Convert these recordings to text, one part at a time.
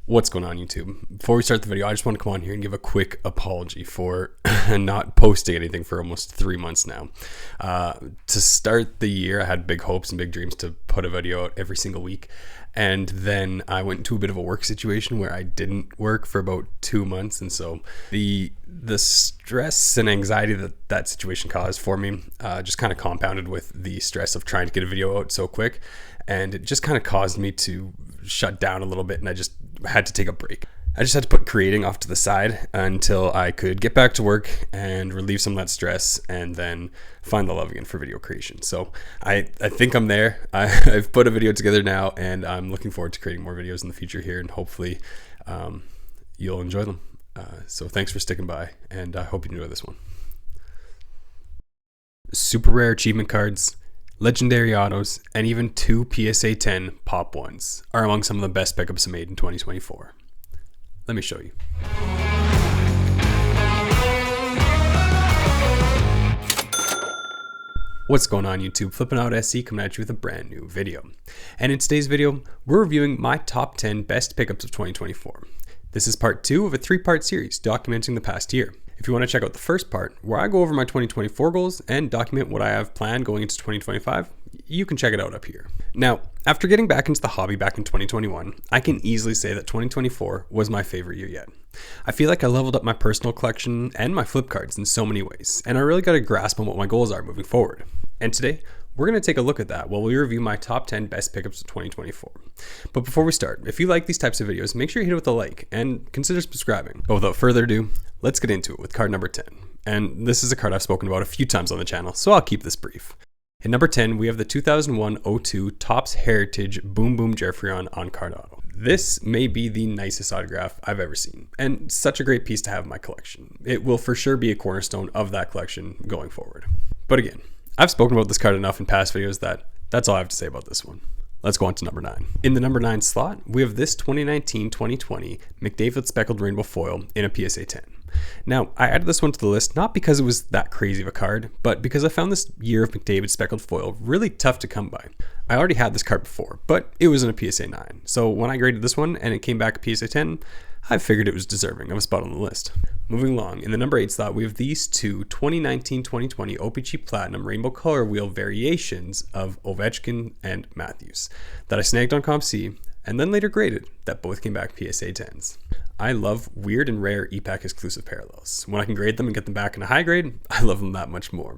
What's going on, YouTube? Before we start the video, I just want to come on here and give a quick apology for not posting anything for almost 3 months now. To start the year, I had big hopes and big dreams to put a video out every single week. And then I went into a bit of a work situation where I didn't work for about 2 months. And so the stress and anxiety that situation caused for me just kind of compounded with the stress of trying to get a video out so quick. And it just kind of caused me to shut down a little bit, and I just had to take a break. I just had to put creating off to the side until I could get back to work and relieve some of that stress and then find the love again for video creation. So I think I'm there. I've put a video together now, and I'm looking forward to creating more videos in the future here, and hopefully you'll enjoy them. So thanks for sticking by, and I hope you enjoy this one. Super rare achievement cards, legendary autos, and even 2 PSA 10 pop ones are among some of the best pickups made in 2024. Let me show you. What's going on, YouTube? Flipping Out SC coming at you with a brand new video. And in today's video, we're reviewing my top 10 best pickups of 2024. This is part 2 of a 3-part series documenting the past year. If you want to check out the first part, where I go over my 2024 goals and document what I have planned going into 2025, you can check it out up here. Now, after getting back into the hobby back in 2021, I can easily say that 2024 was my favorite year yet. I feel like I leveled up my personal collection and my flip cards in so many ways, and I really got a grasp on what my goals are moving forward. And today, we're going to take a look at that while we review my top 10 best pickups of 2024. But before we start, if you like these types of videos, make sure you hit it with a like and consider subscribing. But without further ado, let's get into it with card number 10. And this is a card I've spoken about a few times on the channel, so I'll keep this brief. At number 10, we have the 2001-02 Topps Heritage Boom Boom Jeffrey on card auto. This may be the nicest autograph I've ever seen, and such a great piece to have in my collection. It will for sure be a cornerstone of that collection going forward. But again, I've spoken about this card enough in past videos that's all I have to say about this one. Let's go on to number 9. In the number 9 slot, we have this 2019-2020 McDavid Speckled Rainbow Foil in a PSA 10. Now, I added this one to the list not because it was that crazy of a card, but because I found this year of McDavid Speckled Foil really tough to come by. I already had this card before, but it was in a PSA 9. So when I graded this one and it came back a PSA 10, I figured it was deserving of a spot on the list. Moving along, in the number 8 slot, we have these two 2019-2020 OPC Platinum Rainbow Color Wheel variations of Ovechkin and Matthews that I snagged on COMC and then later graded that both came back PSA 10s. I love weird and rare EPAC exclusive parallels. When I can grade them and get them back in a high grade, I love them that much more.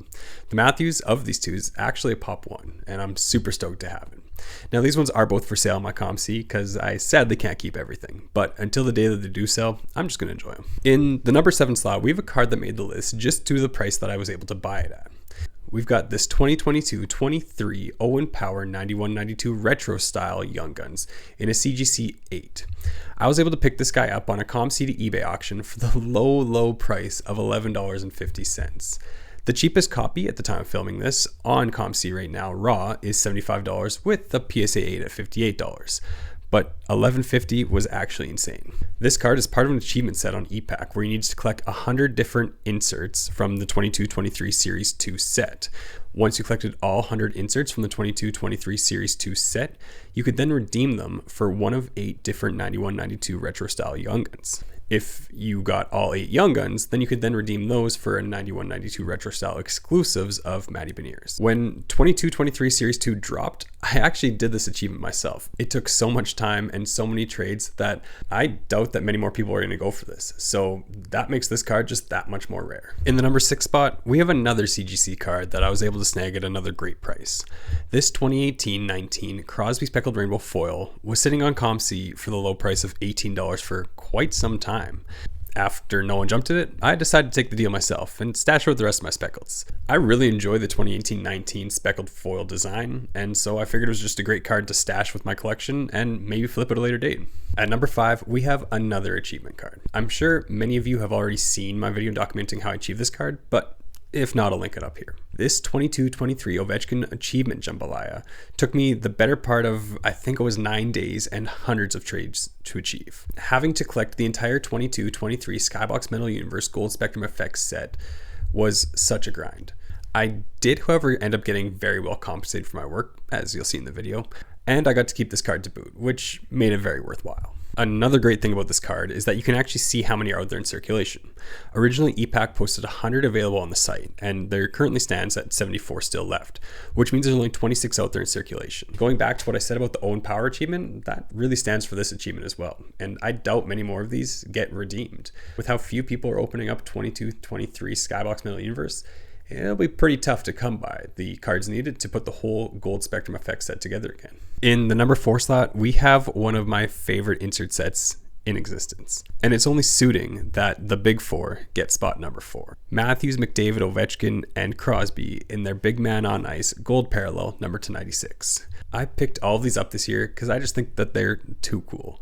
The Matthews of these two is actually a pop 1, and I'm super stoked to have it. Now, these ones are both for sale on my COMC because I sadly can't keep everything, but until the day that they do sell, I'm just going to enjoy them. In the number 7 slot, we have a card that made the list just to the price that I was able to buy it at. We've got this 2022-23 Owen Power 91-92 Retro Style Young Guns in a CGC 8. I was able to pick this guy up on a COMC to eBay auction for the low price of $11.50. The cheapest copy at the time of filming this on COMC right now, raw, is $75 with the PSA 8 at $58. But $11.50 was actually insane. This card is part of an achievement set on EPAC where you need to collect 100 different inserts from the 22-23 Series 2 set. Once you collected all 100 inserts from the 22-23 Series 2 set, you could then redeem them for one of 8 different 91-92 Retro Style Young Guns. If you got all 8 Young Guns, then you could then redeem those for a 91-92 Retro Style exclusives of Matty Beniers. When 22-23 Series 2 dropped, I actually did this achievement myself. It took so much time and so many trades that I doubt that many more people are going to go for this. So that makes this card just that much more rare. In the number 6 spot, we have another CGC card that I was able to snag at another great price. This 2018-19 Crosby Speckled Rainbow Foil was sitting on COMC for the low price of $18 for quite some time. After no one jumped at it, I decided to take the deal myself and stash it with the rest of my speckles. I really enjoy the 2018-19 speckled foil design, and so I figured it was just a great card to stash with my collection and maybe flip at a later date. At number 5, we have another achievement card. I'm sure many of you have already seen my video documenting how I achieved this card, but if not, I'll link it up here. This 22-23 Ovechkin Achievement Jambalaya took me the better part of, I think it was 9 days and hundreds of trades to achieve. Having to collect the entire 22-23 Skybox Metal Universe Gold Spectrum Effects set was such a grind. I did, however, end up getting very well compensated for my work, as you'll see in the video, and I got to keep this card to boot, which made it very worthwhile. Another great thing about this card is that you can actually see how many are out there in circulation. Originally, ePack posted 100 available on the site, and there currently stands at 74 still left, which means there's only 26 out there in circulation. Going back to what I said about the Own Power achievement, that really stands for this achievement as well, and I doubt many more of these get redeemed. With how few people are opening up 22, 23 Skybox Metal Universe, it'll be pretty tough to come by the cards needed to put the whole Gold Spectrum effect set together again. In the number 4 slot, we have one of my favorite insert sets in existence. And it's only suiting that the big four get spot number 4. Matthews, McDavid, Ovechkin, and Crosby in their big man on ice gold parallel number 296. I picked all of these up this year because I just think that they're too cool.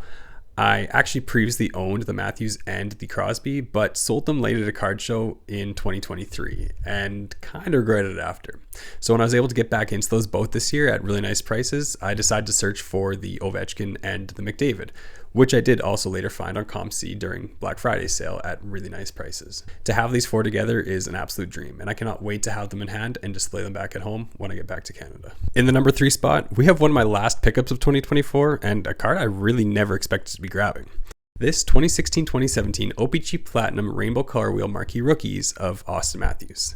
I actually previously owned the Matthews and the Crosby, but sold them late at a card show in 2023 and kind of regretted it after. So when I was able to get back into those both this year at really nice prices, I decided to search for the Ovechkin and the McDavid, which I did also later find on COMC during Black Friday sale at really nice prices. To have these 4 together is an absolute dream, and I cannot wait to have them in hand and display them back at home when I get back to Canada. In the number 3 spot, we have one of my last pickups of 2024 and a card I really never expected to be grabbing. This 2016-2017 OPC Platinum Rainbow Color Wheel Marquee Rookies of Austin Matthews.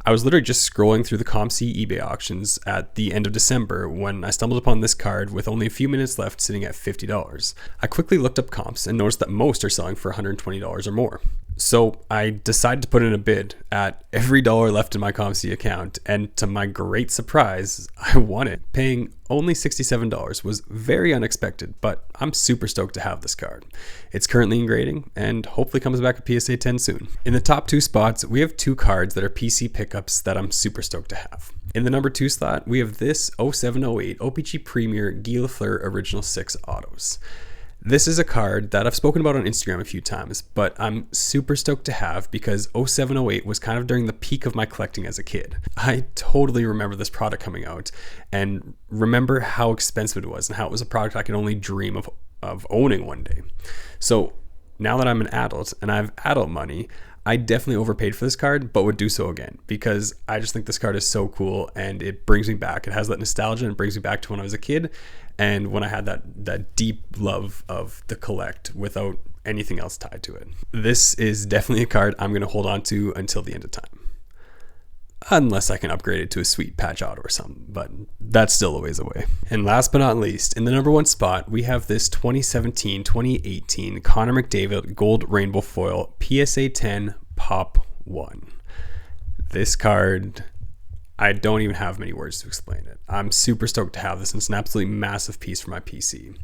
I was literally just scrolling through the COMC eBay auctions at the end of December when I stumbled upon this card with only a few minutes left sitting at $50. I quickly looked up comps and noticed that most are selling for $120 or more. So I decided to put in a bid at every dollar left in my COMC account, and to my great surprise, I won it. Paying only $67 was very unexpected, but I'm super stoked to have this card. It's currently in grading and hopefully comes back at PSA 10 soon. In the top 2 spots, we have 2 cards that are PC pickups that I'm super stoked to have. In the number 2 slot, we have this 07-08 OPC Premier Guy Lafleur Original 6 Autos. This is a card that I've spoken about on Instagram a few times, but I'm super stoked to have because 07-08 was kind of during the peak of my collecting as a kid. I totally remember this product coming out and remember how expensive it was and how it was a product I could only dream of owning one day. So now that I'm an adult and I have adult money, I definitely overpaid for this card, but would do so again because I just think this card is so cool and it brings me back. It has that nostalgia and brings me back to when I was a kid and when I had that deep love of the collect without anything else tied to it. This is definitely a card I'm going to hold on to until the end of time. Unless I can upgrade it to a sweet patch auto or something, but that's still a ways away. And last but not least, in the number 1 spot, we have this 2017-2018 Connor McDavid Gold Rainbow Foil PSA 10 Pop 1. This card, I don't even have many words to explain it. I'm super stoked to have this, and it's an absolutely massive piece for my PC.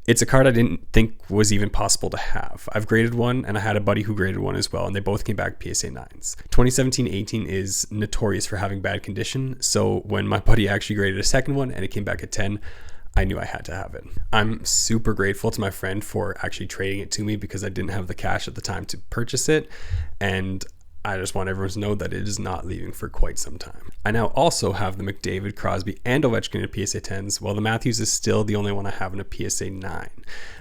It's a card I didn't think was even possible to have. I've graded one, and I had a buddy who graded one as well, and they both came back PSA 9s. 2017-18 is notorious for having bad condition, so when my buddy actually graded a second one and it came back at 10, I knew I had to have it. I'm super grateful to my friend for actually trading it to me because I didn't have the cash at the time to purchase it, and I just want everyone to know that it is not leaving for quite some time. I now also have the McDavid, Crosby, and Ovechkin in PSA 10s, while the Matthews is still the only one I have in a PSA 9.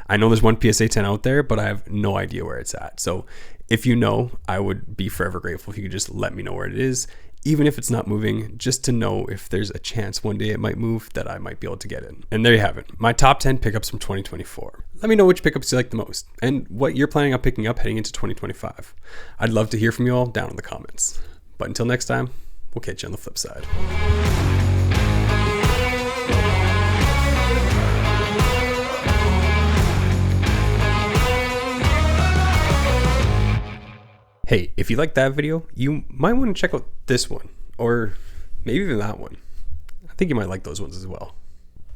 I know there's one PSA 10 out there, but I have no idea where it's at. So if you know, I would be forever grateful if you could just let me know where it is, even if it's not moving, just to know if there's a chance one day it might move that I might be able to get it. And there you have it, my top 10 pickups from 2024. Let me know which pickups you like the most and what you're planning on picking up heading into 2025. I'd love to hear from you all down in the comments. But until next time, we'll catch you on the flip side. Hey, if you liked that video, you might want to check out this one, or maybe even that one. I think you might like those ones as well.